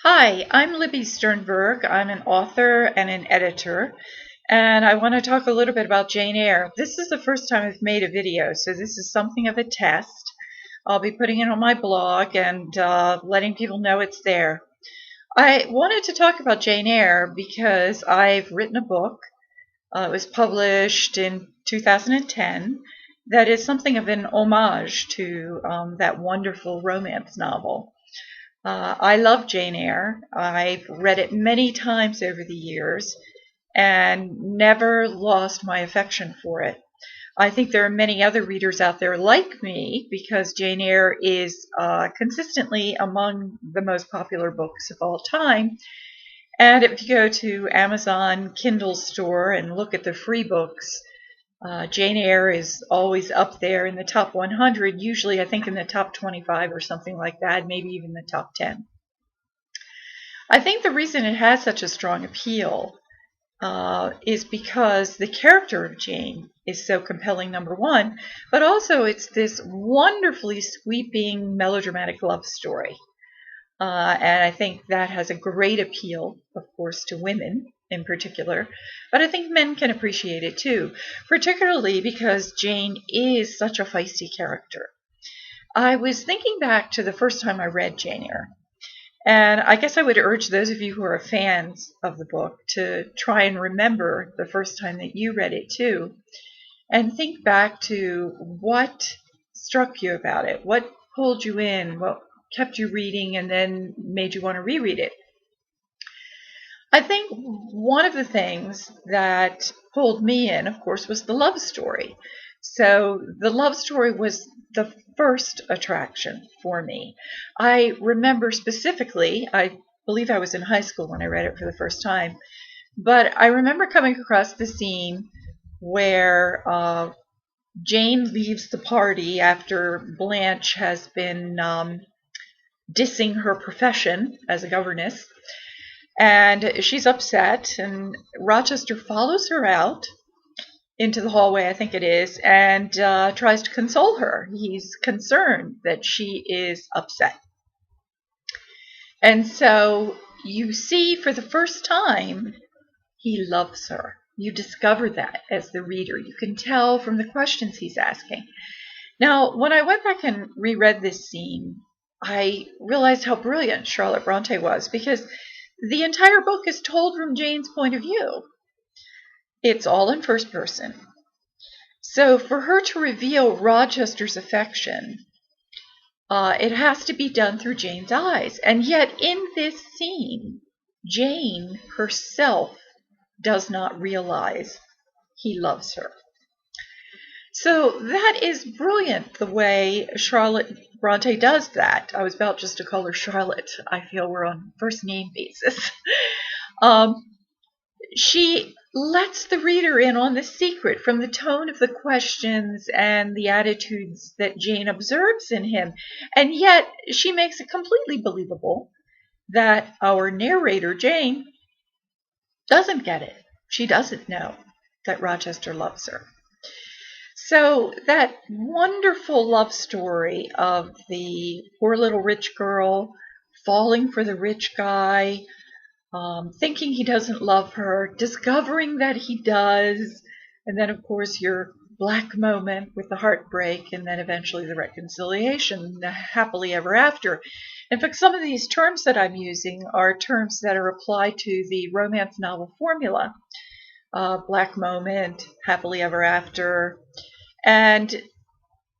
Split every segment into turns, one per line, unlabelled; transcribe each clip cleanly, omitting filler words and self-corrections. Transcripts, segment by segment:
Hi, I'm Libby Sternberg. I'm an author and an editor, and I want to talk a little bit about Jane Eyre. This is the first time I've made a video, so this is something of a test. I'll be putting it on my blog and letting people know it's there. I wanted to talk about Jane Eyre because I've written a book. It was published in 2010 that is something of an homage to that wonderful romance novel. I love Jane Eyre. I've read it many times over the years and never lost my affection for it. I think there are many other readers out there like me because Jane Eyre is consistently among the most popular books of all time. And if you go to Amazon Kindle store and look at the free books, Jane Eyre is always up there in the top 100, usually I think in the top 25 or something like that, maybe even the top 10. I think the reason it has such a strong appeal is because the character of Jane is so compelling, number one, but also it's this wonderfully sweeping melodramatic love story. And I think that has a great appeal, of course, to women in particular, but I think men can appreciate it too, particularly because Jane is such a feisty character. I was thinking back to the first time I read Jane Eyre, and I guess I would urge those of you who are fans of the book to try and remember the first time that you read it too, and think back to what struck you about it, what pulled you in, what kept you reading and then made you want to reread it. I think one of the things that pulled me in, of course, was the love story. So the love story was the first attraction for me. I remember specifically, I believe I was in high school when I read it for the first time, but I remember coming across the scene where Jane leaves the party after Blanche has been dissing her profession as a governess, and she's upset, and Rochester follows her out into the hallway, I think it is, and tries to console her. He's concerned that she is upset. And so you see for the first time, he loves her. You discover that as the reader. You can tell from the questions he's asking. Now, when I went back and reread this scene, I realized how brilliant Charlotte Bronte was, because the entire book is told from Jane's point of view. It's all in first person. So for her to reveal Rochester's affection, it has to be done through Jane's eyes. And yet in this scene, Jane herself does not realize he loves her. So that is brilliant, the way Charlotte Bronte does that. I was about just to call her Charlotte. I feel we're on first name basis. She lets the reader in on the secret from the tone of the questions and the attitudes that Jane observes in him. And yet she makes it completely believable that our narrator, Jane, doesn't get it. She doesn't know that Rochester loves her. So that wonderful love story of the poor little rich girl falling for the rich guy, thinking he doesn't love her, discovering that he does, and then, of course, your black moment with the heartbreak, and then eventually the reconciliation, the happily ever after. In fact, some of these terms that I'm using are terms that are applied to the romance novel formula. Black moment, happily ever after. And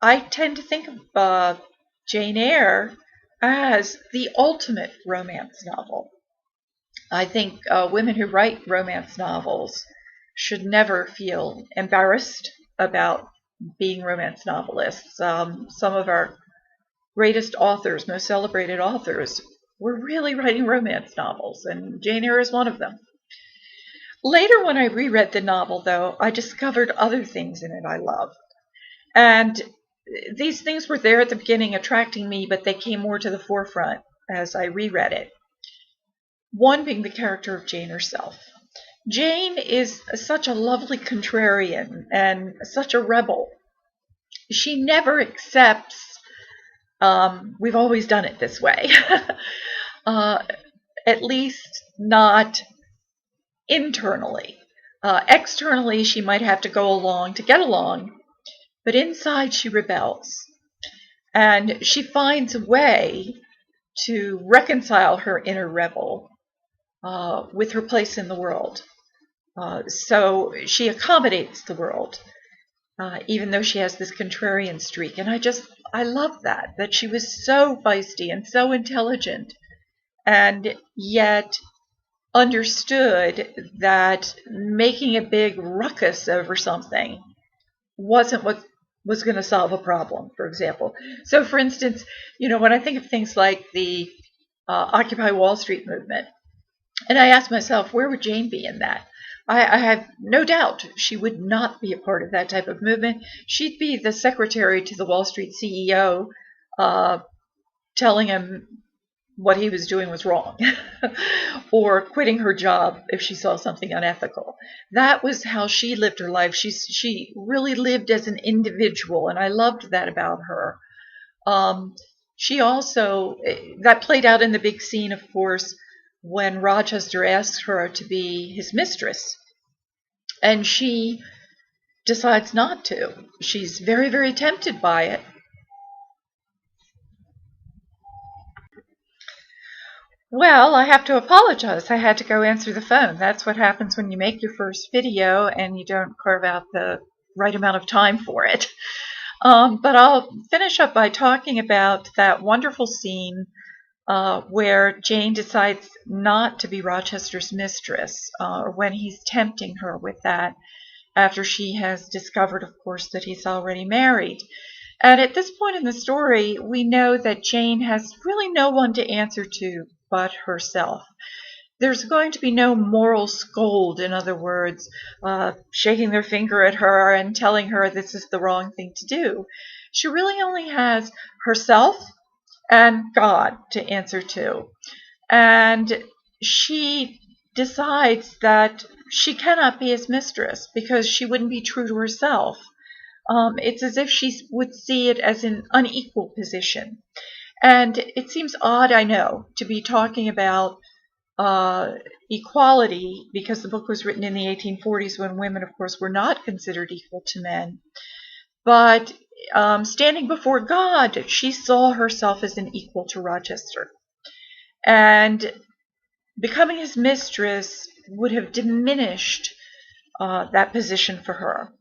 I tend to think of Jane Eyre as the ultimate romance novel. I think women who write romance novels should never feel embarrassed about being romance novelists. Some of our greatest authors, most celebrated authors, were really writing romance novels, and Jane Eyre is one of them. Later, when I reread the novel, though, I discovered other things in it I love. And these things were there at the beginning attracting me, but they came more to the forefront as I reread it. One being the character of Jane herself. Jane is such a lovely contrarian and such a rebel. She never accepts, we've always done it this way. at least not internally. Externally, she might have to go along to get along, but inside she rebels. And she finds a way to reconcile her inner rebel with her place in the world. So she accommodates the world, even though she has this contrarian streak. And I love that she was so feisty and so intelligent, and yet understood that making a big ruckus over something wasn't what was going to solve a problem, for example. So, for instance, when I think of things like the Occupy Wall Street movement, and I ask myself, where would Jane be in that? I have no doubt she would not be a part of that type of movement. She'd be the secretary to the Wall Street CEO, telling him what he was doing was wrong, or quitting her job if she saw something unethical. That was how she lived her life. She really lived as an individual, and I loved that about her. She also, that played out in the big scene, of course, when Rochester asks her to be his mistress, and she decides not to. She's very, very tempted by it. Well, I have to apologize. I had to go answer the phone. That's what happens when you make your first video and you don't carve out the right amount of time for it. But I'll finish up by talking about that wonderful scene where Jane decides not to be Rochester's mistress, when he's tempting her with that, after she has discovered, of course, that he's already married. And at this point in the story, we know that Jane has really no one to answer to but herself. There's going to be no moral scold, in other words, shaking their finger at her and telling her this is the wrong thing to do. She really only has herself and God to answer to. And she decides that she cannot be his mistress because she wouldn't be true to herself. It's as if she would see it as an unequal position. And it seems odd, I know, to be talking about equality, because the book was written in the 1840s when women, of course, were not considered equal to men. But standing before God, she saw herself as an equal to Rochester. And becoming his mistress would have diminished that position for her.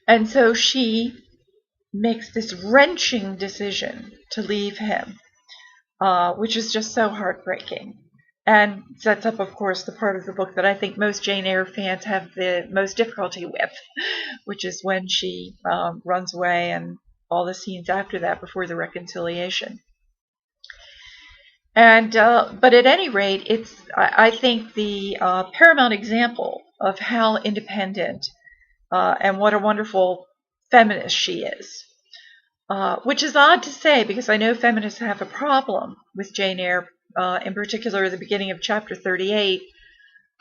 And so she makes this wrenching decision to leave him, which is just so heartbreaking, and sets up, of course, the part of the book that I think most Jane Eyre fans have the most difficulty with, which is when she runs away and all the scenes after that before the reconciliation. And but at any rate, it's, I think, the paramount example of how independent and what a wonderful feminist she is. Which is odd to say, because I know feminists have a problem with Jane Eyre, in particular the beginning of chapter 38,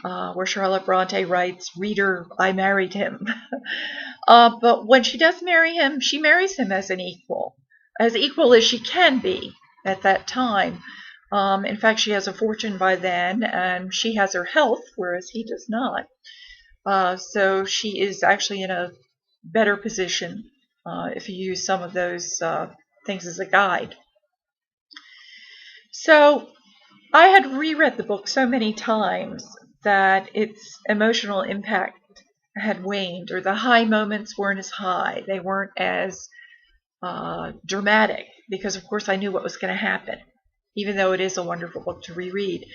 where Charlotte Bronte writes, "Reader, I married him." But when she does marry him, she marries him as equal as she can be at that time. In fact, she has a fortune by then, and she has her health, whereas he does not. So she is actually in a better position if you use some of those things as a guide. So I had reread the book so many times that its emotional impact had waned, or the high moments weren't as high. They weren't as dramatic, because of course I knew what was going to happen, even though it is a wonderful book to reread.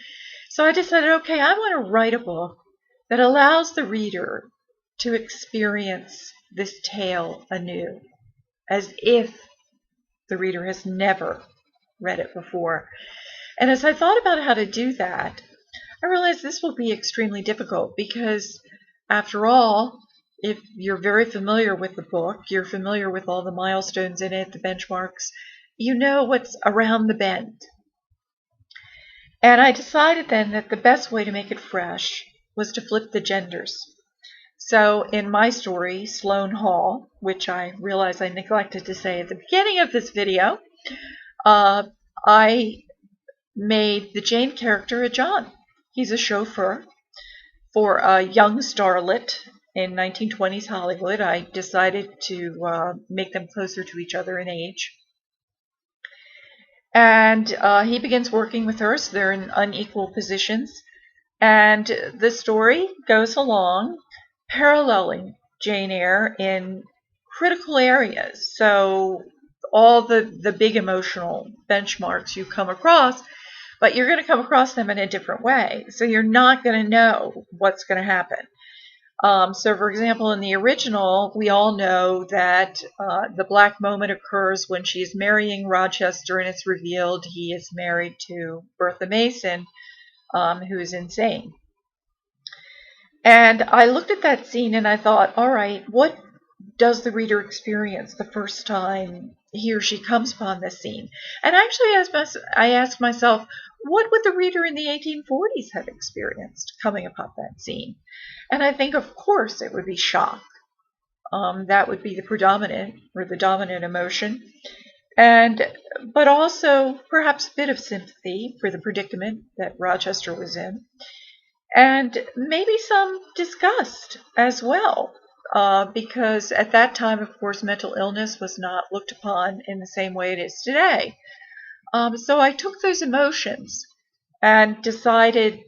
So I decided, okay, I want to write a book that allows the reader to experience this tale anew, as if the reader has never read it before. And as I thought about how to do that, I realized this will be extremely difficult, because after all, if you're very familiar with the book, you're familiar with all the milestones in it, the benchmarks, you know what's around the bend. And I decided then that the best way to make it fresh was to flip the genders. So in my story, Sloane Hall, which I realize I neglected to say at the beginning of this video, I made the Jane character a John. He's a chauffeur for a young starlet in 1920s Hollywood. I decided to make them closer to each other in age. And he begins working with her, so they're in unequal positions. And the story goes along paralleling Jane Eyre in critical areas. So all the big emotional benchmarks you come across, but you're going to come across them in a different way. So you're not going to know what's going to happen. So, for example, in the original, we all know that the black moment occurs when she's marrying Rochester, and it's revealed he is married to Bertha Mason, who is insane. And I looked at that scene and I thought, all right, what does the reader experience the first time he or she comes upon this scene? And actually, I asked myself, what would the reader in the 1840s have experienced coming upon that scene? And I think, of course, it would be shock. That would be the predominant or the dominant emotion. But also perhaps a bit of sympathy for the predicament that Rochester was in. And maybe some disgust as well, because at that time, of course, mental illness was not looked upon in the same way it is today. So I took those emotions and decided,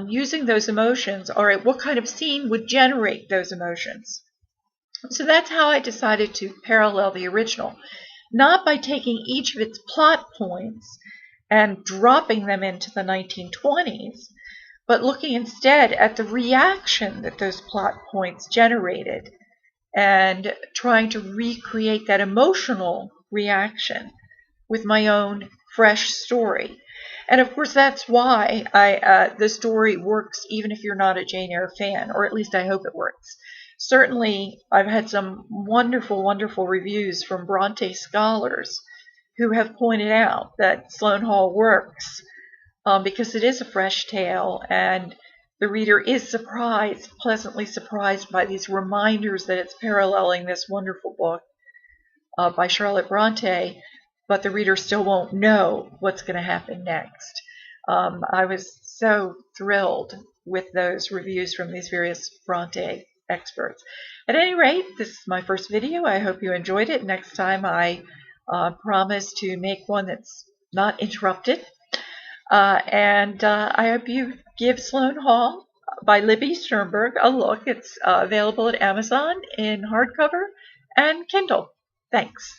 using those emotions, all right, what kind of scene would generate those emotions? So that's how I decided to parallel the original, not by taking each of its plot points and dropping them into the 1920s, but looking instead at the reaction that those plot points generated and trying to recreate that emotional reaction with my own fresh story. And of course, that's why the story works even if you're not a Jane Eyre fan, or at least I hope it works. Certainly, I've had some wonderful, wonderful reviews from Bronte scholars who have pointed out that Sloane Hall works because it is a fresh tale, and the reader is surprised, pleasantly surprised by these reminders that it's paralleling this wonderful book by Charlotte Bronte, but the reader still won't know what's going to happen next. I was so thrilled with those reviews from these various Bronte experts. At any rate, this is my first video. I hope you enjoyed it. Next time I promise to make one that's not interrupted. I hope you give Sloane Hall by Libby Sternberg a look. It's available at Amazon in hardcover and Kindle. Thanks.